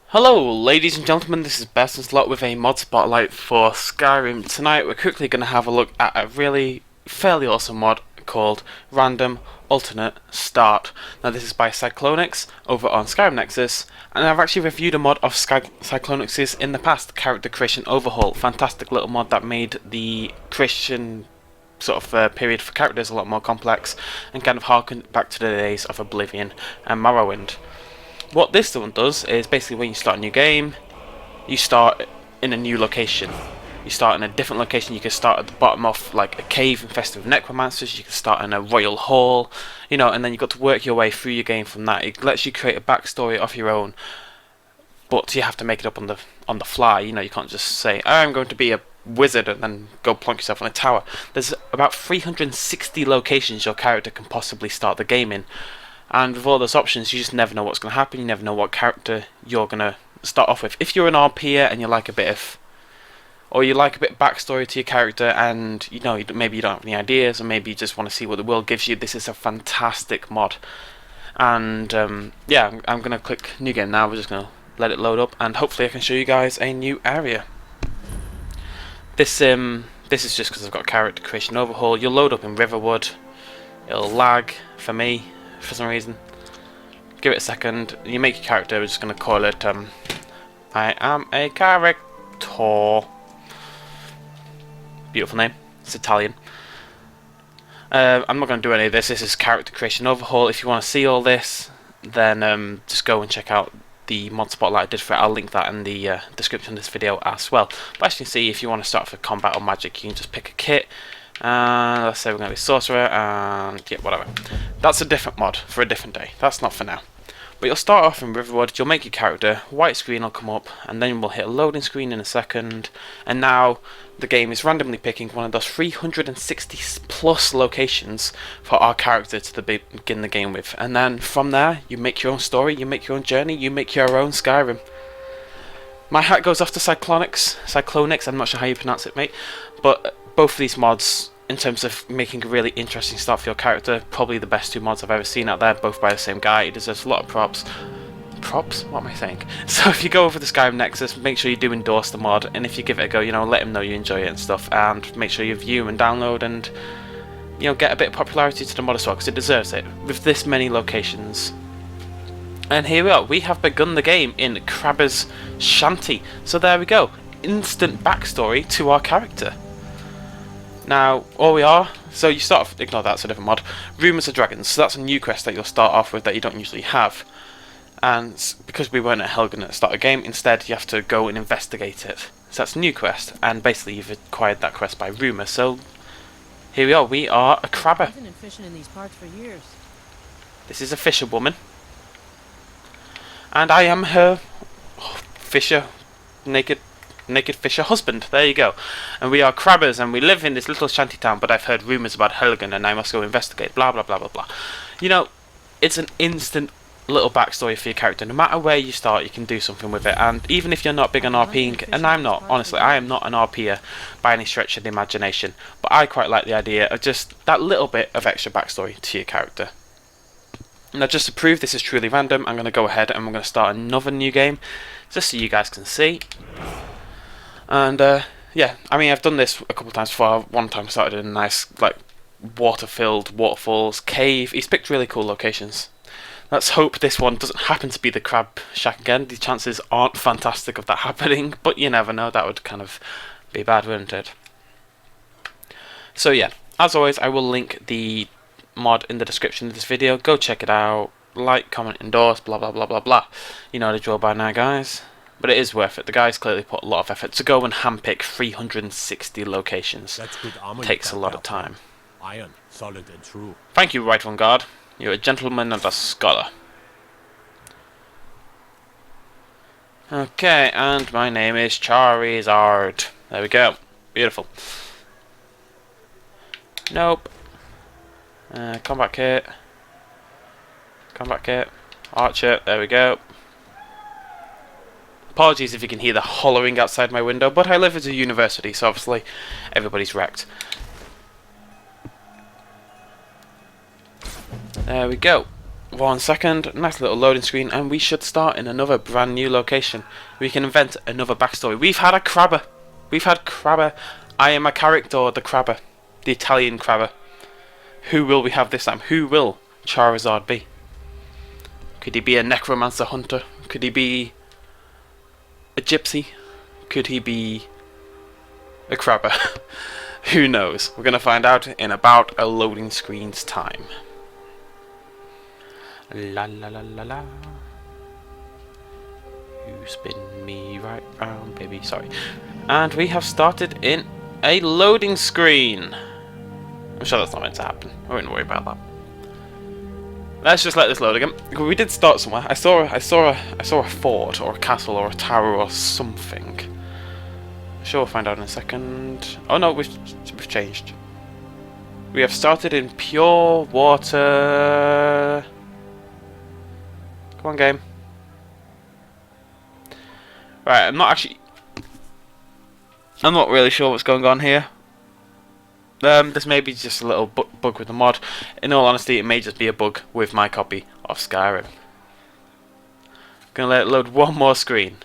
Hello ladies and gentlemen, this is Best and Slot with a mod spotlight for Skyrim. Tonight we're quickly going to have a look at a really fairly awesome mod called Random Alternate Start. Now this is by Cyclonix over on Skyrim Nexus, and I've actually reviewed a mod of Cyclonix's in the past, Character Creation Overhaul. Fantastic little mod that made the creation sort of period for characters a lot more complex and kind of harkened back to the days of Oblivion and Morrowind. What this one does is basically when you start a new game, you start in a new location. You start in a different location. You can start at the bottom of like a cave infested with necromancers. You can start in a royal hall, you know, and then you've got to work your way through your game from that. It lets you create a backstory of your own, but you have to make it up on the fly. You know, you can't just say, oh, I'm going to be a wizard and then go plonk yourself on a tower. There's about 360 locations your character can possibly start the game in. And with all those options, you just never know what's going to happen. You never know what character you're going to start off with. If you're an RPer and you like a bit of backstory to your character, and you know maybe you don't have any ideas, or maybe you just want to see what the world gives you, this is a fantastic mod. And yeah, I'm going to click new game now. We're just going to let it load up, and hopefully I can show you guys a new area. This is just because I've got Character Creation Overhaul. You'll load up in Riverwood. It'll lag for me for some reason. Give it a second. You make your character. We're just going to call it I am a character. Beautiful name. It's Italian. I'm not going to do any of this. This is Character Creation Overhaul. If you want to see all this, then just go and check out the mod spotlight I did for it. I'll link that in the description of this video as well. But as you can see, if you want to start with combat or magic, you can just pick a kit. Let's say we're going to be sorcerer, and yeah, whatever. That's a different mod for a different day. That's not for now. But you'll start off in Riverwood, you'll make your character, white screen will come up, and then we'll hit a loading screen in a second. And now the game is randomly picking one of those 360 plus locations for our character to begin the game with. And then from there, you make your own story, you make your own journey, you make your own Skyrim. My hat goes off to Cyclonix, I'm not sure how you pronounce it, mate. But both of these mods, in terms of making a really interesting start for your character, probably the best two mods I've ever seen out there, both by the same guy. He deserves a lot of props. Props? What am I saying? So if you go over to Skyrim Nexus, make sure you do endorse the mod, and if you give it a go, you know, let him know you enjoy it and stuff, and make sure you view and download and, you know, get a bit of popularity to the mod as well, because it deserves it, with this many locations. And here we are, we have begun the game in Crabber's Shanty. So there we go, instant backstory to our character. Now, all we are, so you start off, ignore that, it's a different mod. Rumours of Dragons, so that's a new quest that you'll start off with that you don't usually have. And because we weren't at Helgen at the start of the game, instead you have to go and investigate it. So that's a new quest, and basically you've acquired that quest by rumour. So here we are, we are a crabber. I've been fishing in these parts for years. This is a fisherwoman. And I am her naked fisher husband. There you go. And we are crabbers, and we live in this little shanty town, but I've heard rumours about Helgen, and I must go investigate, blah blah blah blah blah. You know, it's an instant little backstory for your character. No matter where you start, you can do something with it. And even if you're not big on RPing, and I'm not, honestly, I am not an RPer by any stretch of the imagination, but I quite like the idea of just that little bit of extra backstory to your character. Now, just to prove this is truly random, I'm going to go ahead and we're going to start another new game, just so you guys can see. And yeah, I mean, I've done this a couple of times before. One time I started in a nice, like, water-filled waterfalls, cave. He's picked really cool locations. Let's hope this one doesn't happen to be the crab shack again. The chances aren't fantastic of that happening, but you never know. That would kind of be bad, wouldn't it? So yeah, as always, I will link the mod in the description of this video. Go check it out. Like, comment, endorse, blah blah blah blah blah. You know the drill by now, guys. But it is worth it. The guys clearly put a lot of effort to go and handpick 360 locations. That's good armor. Takes a lot of time. Iron, solid and true. Thank you, Right One Guard. You're a gentleman and a scholar. Okay, and my name is Charizard. There we go. Beautiful. Nope. Combat kit. Combat kit. Archer. There we go. Apologies if you can hear the hollowing outside my window, but I live at a university, so obviously everybody's wrecked. There we go. 1 second, nice little loading screen, and we should start in another brand new location. We can invent another backstory. We've had a crabber. We've had crabber. I am a character, the crabber. The Italian crabber. Who will we have this time? Who will Charizard be? Could he be a necromancer hunter? Could he be a gypsy? Could he be a crabber? Who knows? We're going to find out in about a loading screen's time. La la la la la. You spin me right round, baby. Sorry. And we have started in a loading screen. I'm sure that's not meant to happen. I wouldn't worry about that. Let's just let this load again. We did start somewhere. I saw a fort or a castle or a tower or something. Sure, we'll find out in a second. Oh no, we've changed. We have started in pure water. Come on, game. Right, I'm not really sure what's going on here. This may be just a little bug with the mod. In all honesty, it may just be a bug with my copy of Skyrim. Gonna let it load one more screen.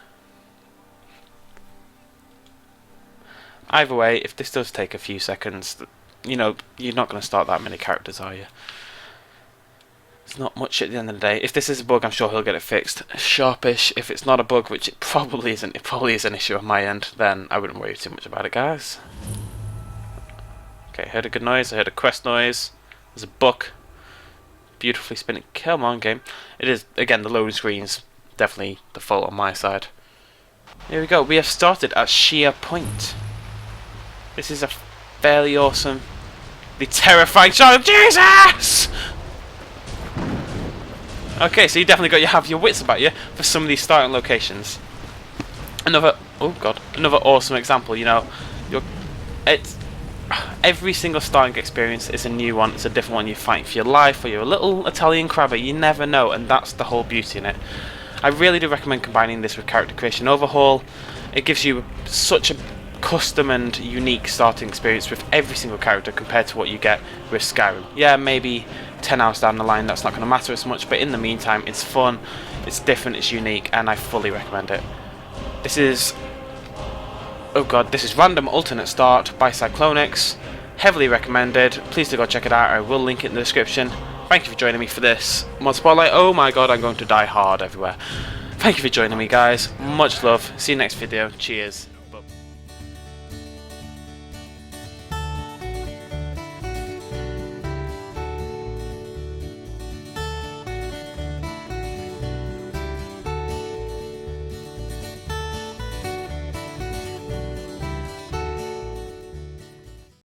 Either way, if this does take a few seconds, you know, you're not going to start that many characters, are you? It's not much at the end of the day. If this is a bug, I'm sure he'll get it fixed sharpish. If it's not a bug, which it probably isn't, it probably is an issue on my end, then I wouldn't worry too much about it, guys. Okay, heard a good noise. I heard a quest noise. There's a book. Beautifully spinning. Come on, game. It is, again, the loading screen's definitely the fault on my side. Here we go. We have started at Sheer Point. This is a fairly awesome, the terrifying shot of Jesus! Okay, so you definitely have your wits about you for some of these starting locations. Another awesome example. You know, every single starting experience is a new one. It's a different one. You're fighting for your life, or you're a little Italian crabber. You never know, and that's the whole beauty in it. I really do recommend combining this with Character Creation Overhaul. It gives you such a custom and unique starting experience with every single character compared to what you get with Skyrim. Yeah, maybe 10 hours down the line that's not going to matter as much, but in the meantime it's fun, it's different, it's unique, and I fully recommend it. This is Random Alternate Start by Cyclonix. Heavily recommended. Please do go check it out. I will link it in the description. Thank you for joining me for this mod spotlight. Oh my god, I'm going to die hard everywhere. Thank you for joining me, guys. Much love. See you next video. Cheers.